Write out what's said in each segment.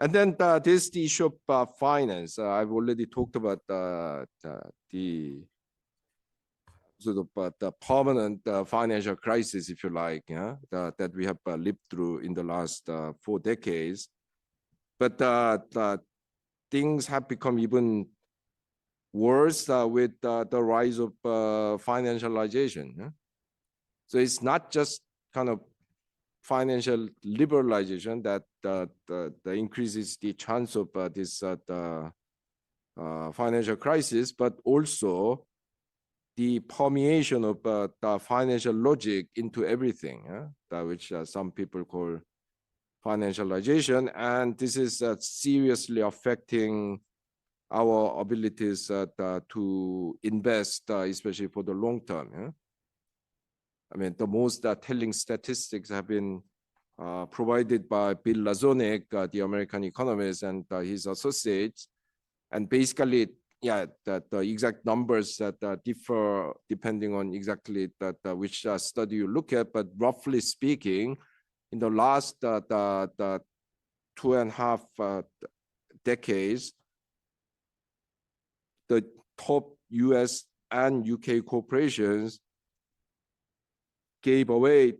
And then this the issue of finance. I've already talked about the sort of the permanent financial crisis, if you like, yeah, that we have lived through in the last 4 decades. But things have become even worse with the rise of financialization. Yeah? So it's not just kind of financial liberalization that increases the chance of this financial crisis, but also the permeation of the financial logic into everything, which some people call financialization. And this is seriously affecting our abilities to invest, especially for the long term. Yeah? I mean, the most telling statistics have been provided by Bill Lazonick, the American economist, and his associates. And basically, yeah, the exact numbers that differ depending on exactly which study you look at. But roughly speaking, in the last 2.5 decades, the top US and UK corporations gave away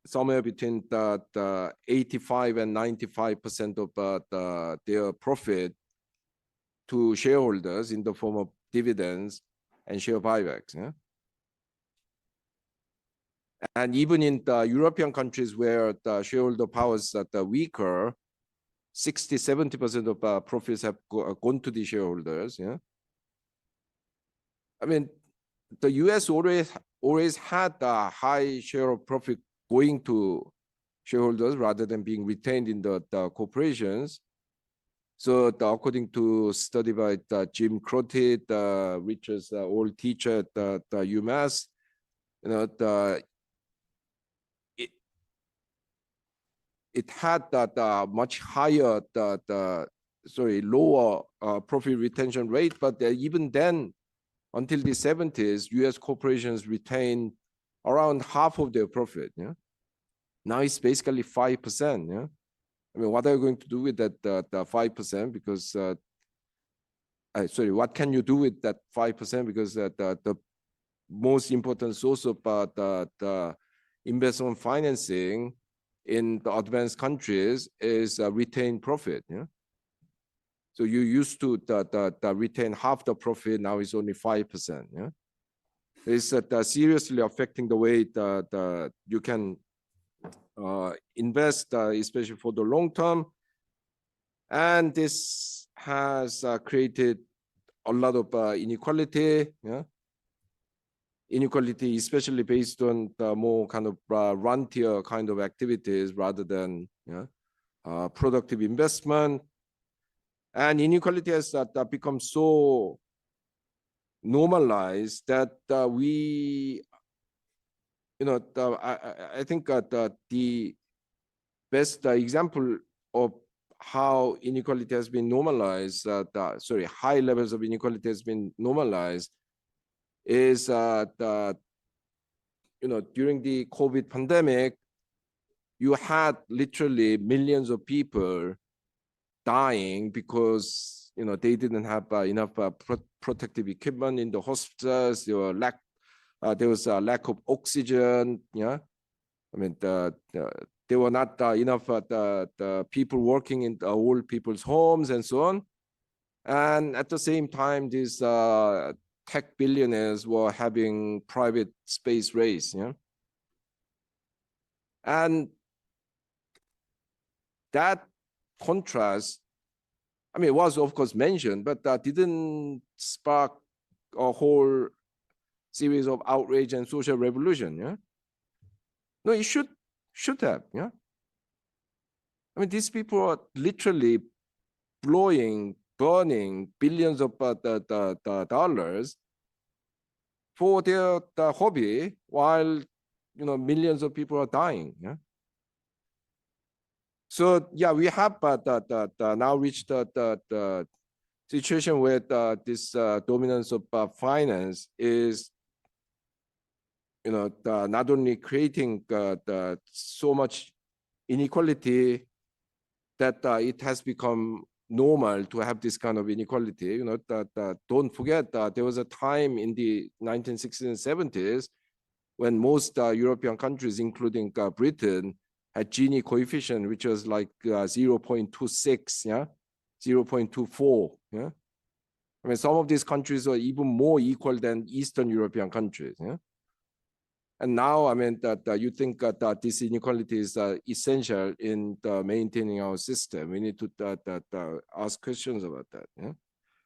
somewhere between the 85 and 95% of their profit to shareholders in the form of dividends and share buybacks. Yeah? And even in the European countries where the shareholder powers are weaker, 60–70% of profits have gone to the shareholders. Yeah? I mean, the US always had a high share of profit going to shareholders rather than being retained in the corporations. So according to study by Jim Crotty, the richest old teacher at the UMass, you know, it had that much higher lower profit retention rate, but even then, until the 70s, US corporations retained around half of their profit. Yeah? Now it's basically 5%. Yeah? I mean, what are you going to do with that 5%? Because, what can you do with that 5%? Because the most important source of the investment financing in the advanced countries is retained profit. Yeah? So you used to retain half the profit, now it's only 5%. Yeah? It's seriously affecting the way that you can invest, especially for the long term. And this has created a lot of inequality. Yeah? Inequality, especially based on the more kind of rentier kind of activities rather than productive investment. And inequality has become so normalized that we, I think the best example of how inequality has been normalized, high levels of inequality has been normalized, is during the COVID pandemic, you had literally millions of people dying because they didn't have enough protective equipment in the hospitals. There was a lack of oxygen. Yeah, I mean there were not enough the people working in the old people's homes and so on. And at the same time, these tech billionaires were having private space race. Yeah, and that contrast, I mean, it was of course mentioned, but didn't spark a whole series of outrage and social revolution. Yeah, no, it should have. Yeah, I mean, these people are literally burning billions of dollars for their hobby, while millions of people are dying. Yeah. So yeah, we have now reached the situation where this dominance of finance is, not only creating so much inequality, that it has become normal to have this kind of inequality. You know, don't forget that there was a time in the 1960s and 70s when most European countries, including Britain, had Gini coefficient, which was like 0.26, yeah, 0.24, yeah. I mean, some of these countries are even more equal than Eastern European countries, yeah. And now, I mean, that you think that this inequality is essential in maintaining our system. We need to ask questions about that. Yeah?